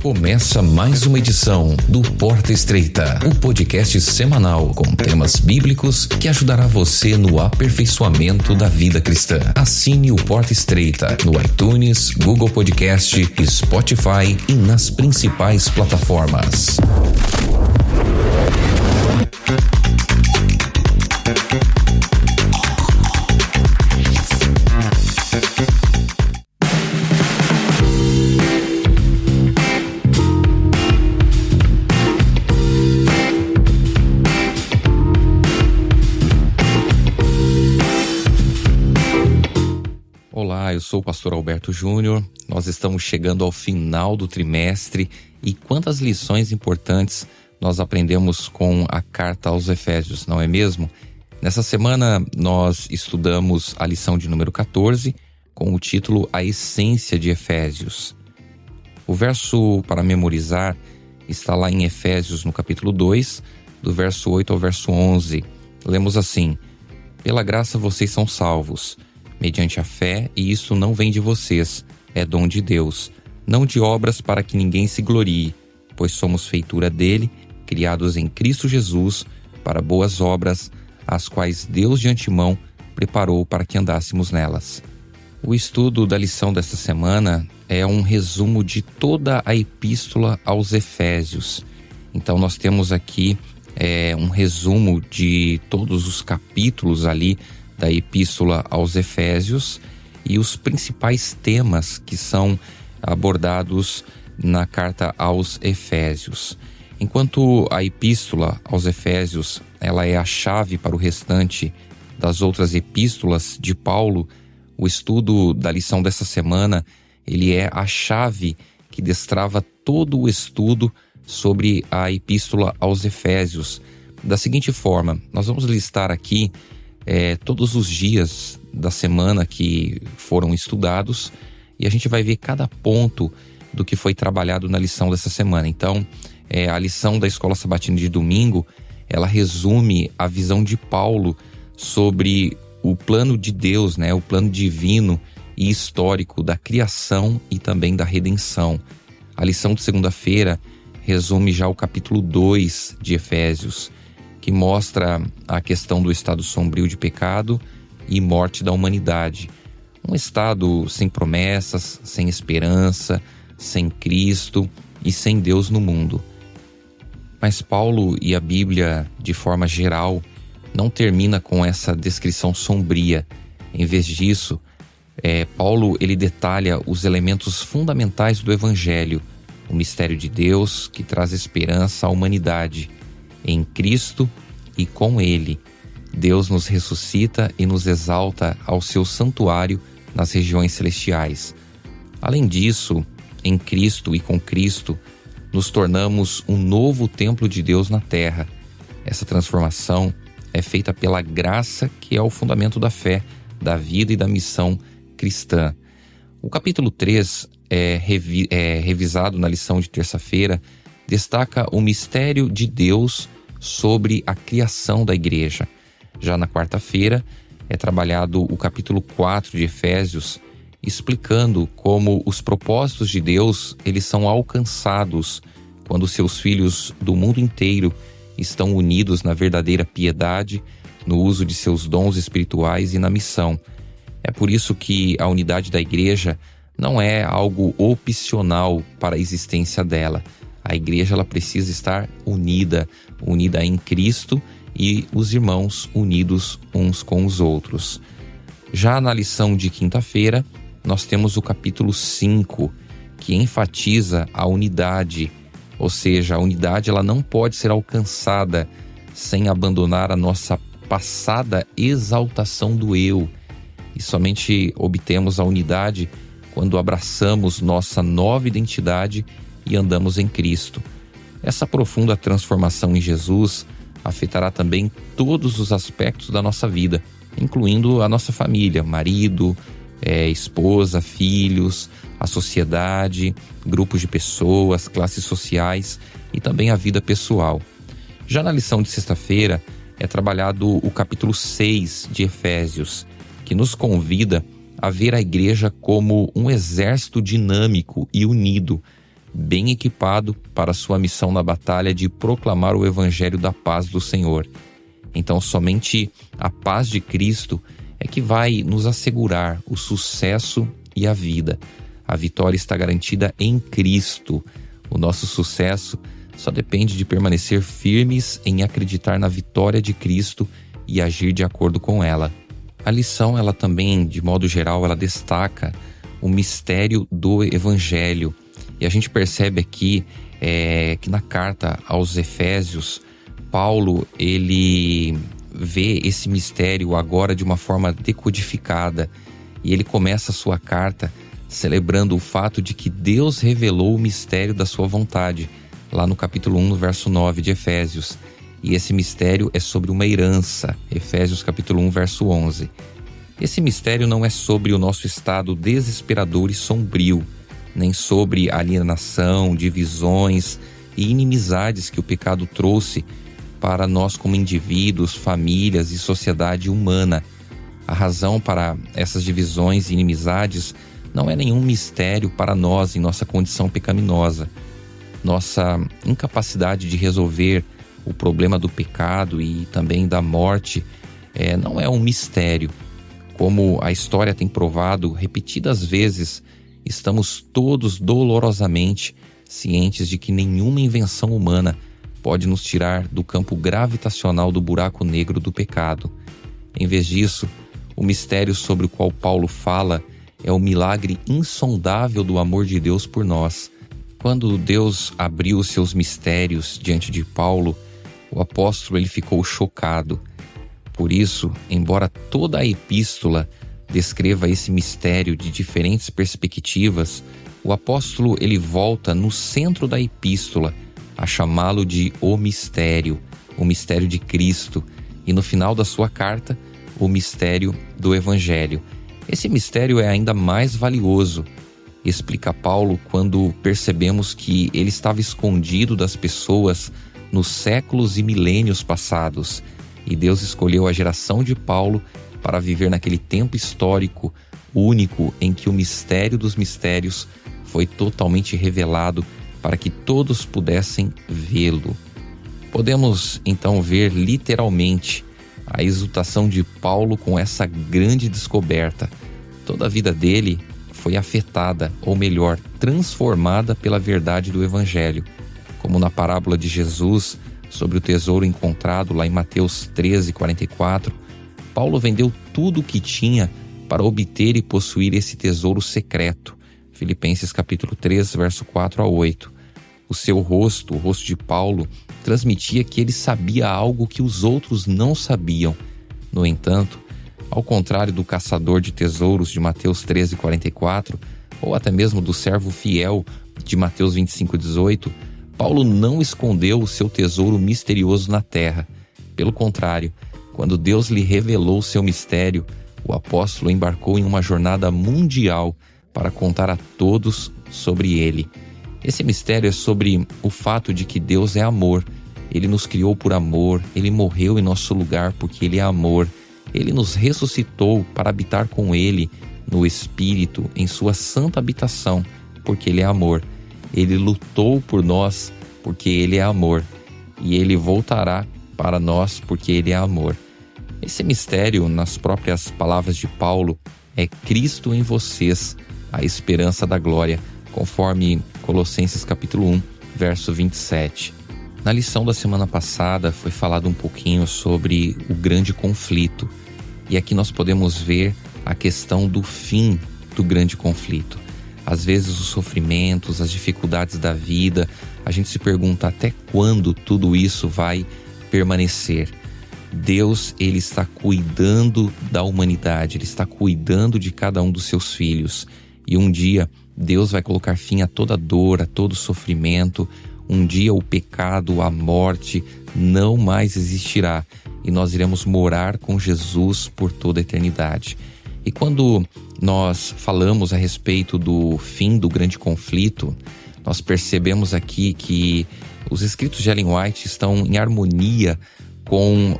Começa mais uma edição do Porta Estreita, o podcast semanal com temas bíblicos que ajudará você no aperfeiçoamento da vida cristã. Assine o Porta Estreita no iTunes, Google Podcast, Spotify e nas principais plataformas. Olá, eu sou o pastor Alberto Júnior. Nós estamos chegando ao final do trimestre e quantas lições importantes nós aprendemos com a carta aos Efésios, não é mesmo? Nessa semana nós estudamos a lição de número 14 com o título A Essência de Efésios. O verso para memorizar está lá em Efésios no capítulo 2, do verso 8 ao verso 11. Lemos assim: Pela graça vocês são salvos, mediante a fé, e isso não vem de vocês, é dom de Deus, não de obras para que ninguém se glorie, pois somos feitura dele, criados em Cristo Jesus, para boas obras, as quais Deus de antemão preparou para que andássemos nelas. O estudo da lição desta semana é um resumo de toda a epístola aos Efésios. Então nós temos aqui um resumo de todos os capítulos ali da Epístola aos Efésios e os principais temas que são abordados na carta aos Efésios. Enquanto a Epístola aos Efésios ela é a chave para o restante das outras epístolas de Paulo, o estudo da lição dessa semana ele é a chave que destrava todo o estudo sobre a Epístola aos Efésios. Da seguinte forma, nós vamos listar aqui todos os dias da semana que foram estudados e a gente vai ver cada ponto do que foi trabalhado na lição dessa semana. Então, a lição da Escola Sabatina de domingo, ela resume a visão de Paulo sobre o plano de Deus, o plano divino e histórico da criação e também da redenção. A lição de segunda-feira resume já o capítulo 2 de Efésios, que mostra a questão do estado sombrio de pecado e morte da humanidade. Um estado sem promessas, sem esperança, sem Cristo e sem Deus no mundo. Mas Paulo e a Bíblia, de forma geral, não termina com essa descrição sombria. Em vez disso, Paulo ele detalha os elementos fundamentais do Evangelho, o mistério de Deus que traz esperança à humanidade. Em Cristo e com Ele, Deus nos ressuscita e nos exalta ao seu santuário nas regiões celestiais. Além disso, em Cristo e com Cristo, nos tornamos um novo templo de Deus na terra. Essa transformação é feita pela graça que é o fundamento da fé, da vida e da missão cristã. O capítulo 3 revisado na lição de terça-feira, destaca o mistério de Deus sobre a criação da igreja. Já na quarta-feira é trabalhado o capítulo 4 de Efésios, explicando como os propósitos de Deus eles são alcançados quando seus filhos do mundo inteiro estão unidos na verdadeira piedade, no uso de seus dons espirituais e na missão. É por isso que a unidade da igreja não é algo opcional para a existência dela. A igreja ela precisa estar unida em Cristo e os irmãos unidos uns com os outros. Já na lição de quinta-feira, nós temos o capítulo 5, que enfatiza a unidade, ou seja, a unidade ela não pode ser alcançada sem abandonar a nossa passada exaltação do eu, e somente obtemos a unidade quando abraçamos nossa nova identidade e andamos em Cristo. Essa profunda transformação em Jesus afetará também todos os aspectos da nossa vida, incluindo a nossa família, marido, esposa, filhos, a sociedade, grupos de pessoas, classes sociais e também a vida pessoal. Já na lição de sexta-feira, é trabalhado o capítulo 6 de Efésios, que nos convida a ver a igreja como um exército dinâmico e unido, bem equipado para sua missão na batalha de proclamar o evangelho da paz do Senhor. Então, somente a paz de Cristo é que vai nos assegurar o sucesso e a vida. A vitória está garantida em Cristo. O nosso sucesso só depende de permanecer firmes em acreditar na vitória de Cristo e agir de acordo com ela. A lição, ela também, de modo geral, ela destaca o mistério do Evangelho. E a gente percebe aqui que na carta aos Efésios, Paulo, ele vê esse mistério agora de uma forma decodificada. E ele começa a sua carta celebrando o fato de que Deus revelou o mistério da sua vontade, lá no capítulo 1, no verso 9 de Efésios. E esse mistério é sobre uma herança, Efésios capítulo 1, verso 11. Esse mistério não é sobre o nosso estado desesperador e sombrio, nem sobre alienação, divisões e inimizades que o pecado trouxe para nós como indivíduos, famílias e sociedade humana. A razão para essas divisões e inimizades não é nenhum mistério para nós em nossa condição pecaminosa. Nossa incapacidade de resolver o problema do pecado e também da morte não é um mistério. Como a história tem provado repetidas vezes, estamos todos dolorosamente cientes de que nenhuma invenção humana pode nos tirar do campo gravitacional do buraco negro do pecado. Em vez disso, o mistério sobre o qual Paulo fala é o milagre insondável do amor de Deus por nós. Quando Deus abriu os seus mistérios diante de Paulo, o apóstolo ele ficou chocado. Por isso, embora toda a epístola descreva esse mistério de diferentes perspectivas, o apóstolo ele volta no centro da epístola a chamá-lo de o mistério de Cristo, e no final da sua carta, o mistério do Evangelho. Esse mistério é ainda mais valioso, explica Paulo, quando percebemos que ele estava escondido das pessoas nos séculos e milênios passados, e Deus escolheu a geração de Paulo para viver naquele tempo histórico único em que o mistério dos mistérios foi totalmente revelado para que todos pudessem vê-lo. Podemos então ver literalmente a exultação de Paulo com essa grande descoberta. Toda a vida dele foi afetada, ou melhor, transformada pela verdade do Evangelho. Como na parábola de Jesus sobre o tesouro encontrado lá em Mateus 13:44, Paulo vendeu tudo o que tinha para obter e possuir esse tesouro secreto. Filipenses capítulo 3, verso 4 a 8. O seu rosto, o rosto de Paulo, transmitia que ele sabia algo que os outros não sabiam. No entanto, ao contrário do caçador de tesouros de Mateus 13:44, ou até mesmo do servo fiel de Mateus 25:18, Paulo não escondeu o seu tesouro misterioso na terra. Pelo contrário, quando Deus lhe revelou o seu mistério, o apóstolo embarcou em uma jornada mundial para contar a todos sobre ele. Esse mistério é sobre o fato de que Deus é amor. Ele nos criou por amor, Ele morreu em nosso lugar porque Ele é amor. Ele nos ressuscitou para habitar com Ele no Espírito, em sua santa habitação, porque Ele é amor. Ele lutou por nós porque Ele é amor. E Ele voltará para nós porque Ele é amor. Esse mistério, nas próprias palavras de Paulo, é Cristo em vocês, a esperança da glória, conforme Colossenses capítulo 1, verso 27. Na lição da semana passada foi falado um pouquinho sobre o grande conflito. E aqui nós podemos ver a questão do fim do grande conflito. Às vezes os sofrimentos, as dificuldades da vida, a gente se pergunta até quando tudo isso vai permanecer. Deus, Ele está cuidando da humanidade, Ele está cuidando de cada um dos seus filhos. E um dia Deus vai colocar fim a toda dor, a todo sofrimento. Um dia o pecado, a morte não mais existirá e nós iremos morar com Jesus por toda a eternidade. E quando nós falamos a respeito do fim do grande conflito, nós percebemos aqui que os escritos de Ellen White estão em harmonia com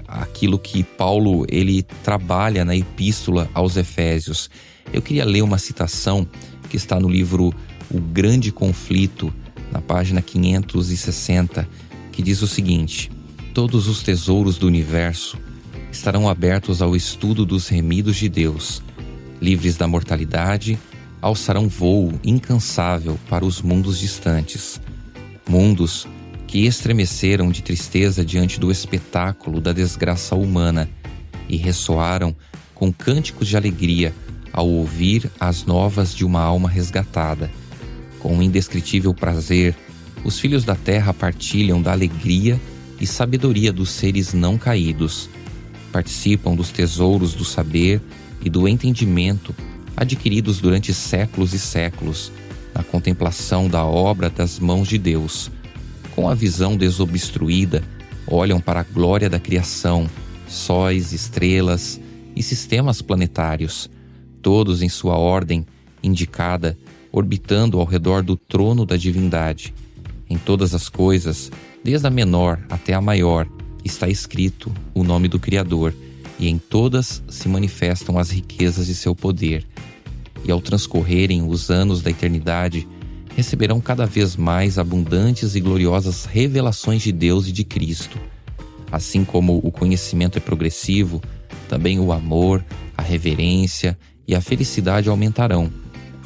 aquilo que Paulo ele trabalha na epístola aos Efésios. Eu queria ler uma citação que está no livro O Grande Conflito, na página 560, que diz o seguinte: todos os tesouros do universo estarão abertos ao estudo dos remidos de Deus. Livres da mortalidade, alçarão voo incansável para os mundos distantes. Mundos que estremeceram de tristeza diante do espetáculo da desgraça humana e ressoaram com cânticos de alegria ao ouvir as novas de uma alma resgatada. Com um indescritível prazer, os filhos da terra partilham da alegria e sabedoria dos seres não caídos. Participam dos tesouros do saber e do entendimento adquiridos durante séculos e séculos, na contemplação da obra das mãos de Deus. Com a visão desobstruída, olham para a glória da criação, sóis, estrelas e sistemas planetários, todos em sua ordem indicada, orbitando ao redor do trono da divindade. Em todas as coisas, desde a menor até a maior, está escrito o nome do Criador, e em todas se manifestam as riquezas de seu poder. E ao transcorrerem os anos da eternidade, receberão cada vez mais abundantes e gloriosas revelações de Deus e de Cristo. Assim como o conhecimento é progressivo, também o amor, a reverência e a felicidade aumentarão.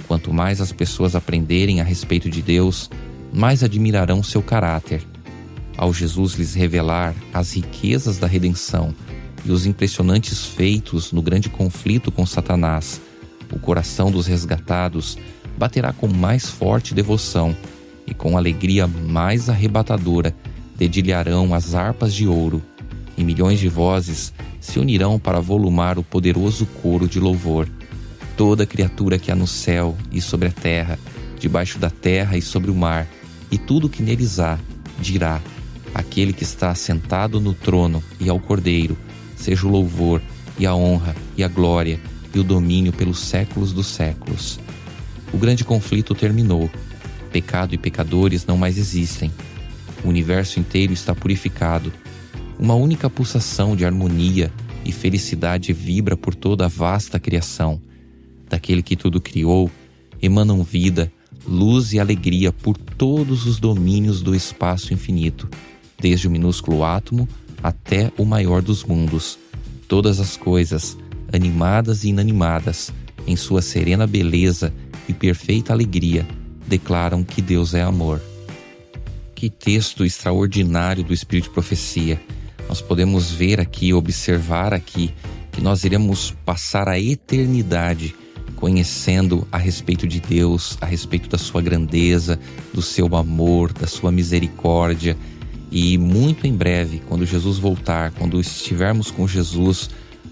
Quanto mais as pessoas aprenderem a respeito de Deus, mais admirarão seu caráter. Ao Jesus lhes revelar as riquezas da redenção e os impressionantes feitos no grande conflito com Satanás, o coração dos resgatados baterá com mais forte devoção e com alegria mais arrebatadora dedilharão as harpas de ouro, e milhões de vozes se unirão para volumar o poderoso coro de louvor. Toda criatura que há no céu e sobre a terra, debaixo da terra e sobre o mar, e tudo que neles há, dirá: aquele que está sentado no trono e ao Cordeiro, seja o louvor e a honra e a glória e o domínio pelos séculos dos séculos. O grande conflito terminou. Pecado e pecadores não mais existem. O universo inteiro está purificado. Uma única pulsação de harmonia e felicidade vibra por toda a vasta criação. Daquele que tudo criou, emanam vida, luz e alegria por todos os domínios do espaço infinito, desde o minúsculo átomo até o maior dos mundos. Todas as coisas, animadas e inanimadas, em sua serena beleza e perfeita alegria, declaram que Deus é amor. Que texto extraordinário do Espírito de Profecia! Nós podemos ver aqui, observar aqui, que nós iremos passar a eternidade conhecendo a respeito de Deus, a respeito da sua grandeza, do seu amor, da sua misericórdia. E muito em breve, quando Jesus voltar, quando estivermos com Jesus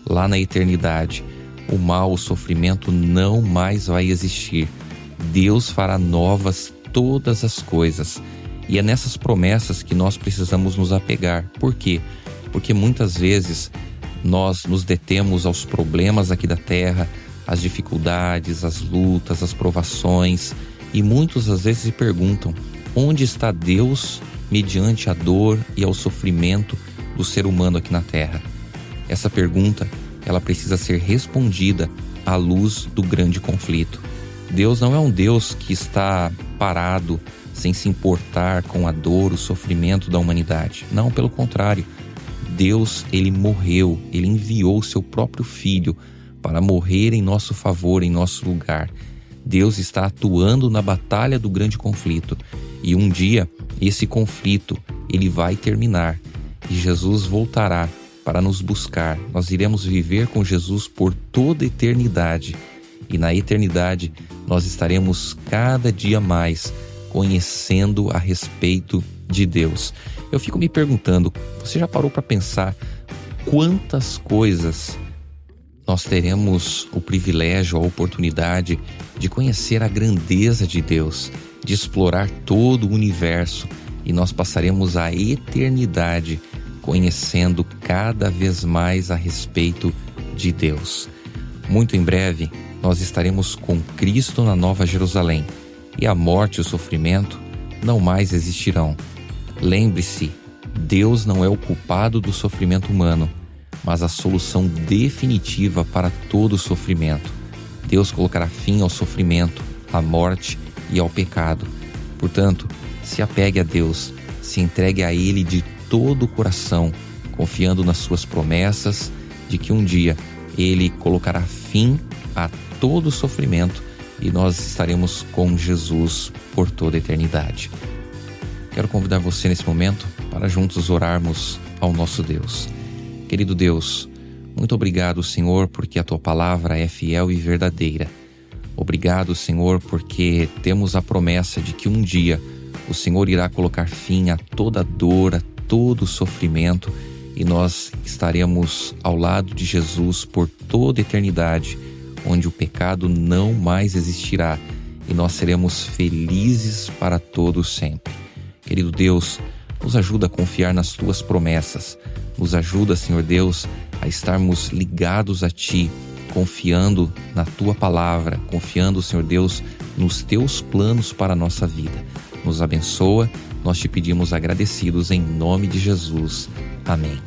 lá na eternidade, o mal, o sofrimento não mais vai existir. Deus fará novas todas as coisas. E é nessas promessas que nós precisamos nos apegar. Por quê? Porque muitas vezes nós nos detemos aos problemas aqui da terra, às dificuldades, às lutas, às provações, e muitos às vezes se perguntam: onde está Deus mediante a dor e ao sofrimento do ser humano aqui na terra? Essa pergunta, ela precisa ser respondida à luz do grande conflito. Deus não é um Deus que está parado, sem se importar com a dor, o sofrimento da humanidade. Não, pelo contrário. Deus, ele morreu, ele enviou o seu próprio Filho para morrer em nosso favor, em nosso lugar. Deus está atuando na batalha do grande conflito. E um dia, esse conflito, ele vai terminar. E Jesus voltará para nos buscar. Nós iremos viver com Jesus por toda a eternidade. E na eternidade, nós estaremos cada dia mais conhecendo a respeito de Deus. Eu fico me perguntando, você já parou para pensar quantas coisas nós teremos o privilégio, a oportunidade de conhecer a grandeza de Deus, de explorar todo o universo, e nós passaremos a eternidade conhecendo cada vez mais a respeito de Deus. Muito em breve, nós estaremos com Cristo na Nova Jerusalém, e a morte e o sofrimento não mais existirão. Lembre-se, Deus não é o culpado do sofrimento humano, mas a solução definitiva para todo sofrimento. Deus colocará fim ao sofrimento, à morte e ao pecado. Portanto, se apegue a Deus, se entregue a Ele de todo o coração, confiando nas suas promessas de que um dia Ele colocará fim a todo o sofrimento e nós estaremos com Jesus por toda a eternidade. Quero convidar você nesse momento para juntos orarmos ao nosso Deus. Querido Deus, muito obrigado, Senhor, porque a Tua palavra é fiel e verdadeira. Obrigado, Senhor, porque temos a promessa de que um dia o Senhor irá colocar fim a toda dor, a todo sofrimento, e nós estaremos ao lado de Jesus por toda a eternidade, onde o pecado não mais existirá e nós seremos felizes para todo sempre. Querido Deus, nos ajuda a confiar nas Tuas promessas, nos ajuda, Senhor Deus, a estarmos ligados a Ti, confiando na Tua palavra, confiando, Senhor Deus, nos Teus planos para a nossa vida. Nos abençoa, nós Te pedimos agradecidos em nome de Jesus. Amém.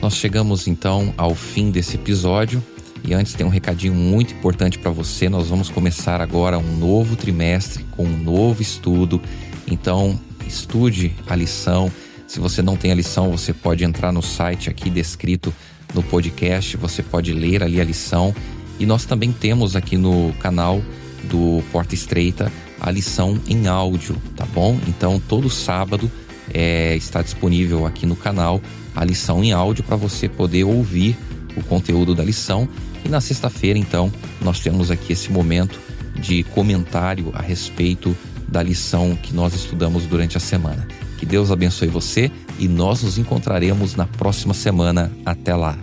Nós chegamos então ao fim desse episódio e antes tem um recadinho muito importante para você. Nós vamos começar agora um novo trimestre com um novo estudo, então estude a lição. Se você não tem a lição, você pode entrar no site aqui descrito no podcast, você pode ler ali a lição. E nós também temos aqui no canal do Porta Estreita a lição em áudio, tá bom? Então todo sábado está disponível aqui no canal a lição em áudio para você poder ouvir o conteúdo da lição. E na sexta-feira, então, nós temos aqui esse momento de comentário a respeito da lição que nós estudamos durante a semana. Que Deus abençoe você e nós nos encontraremos na próxima semana. Até lá!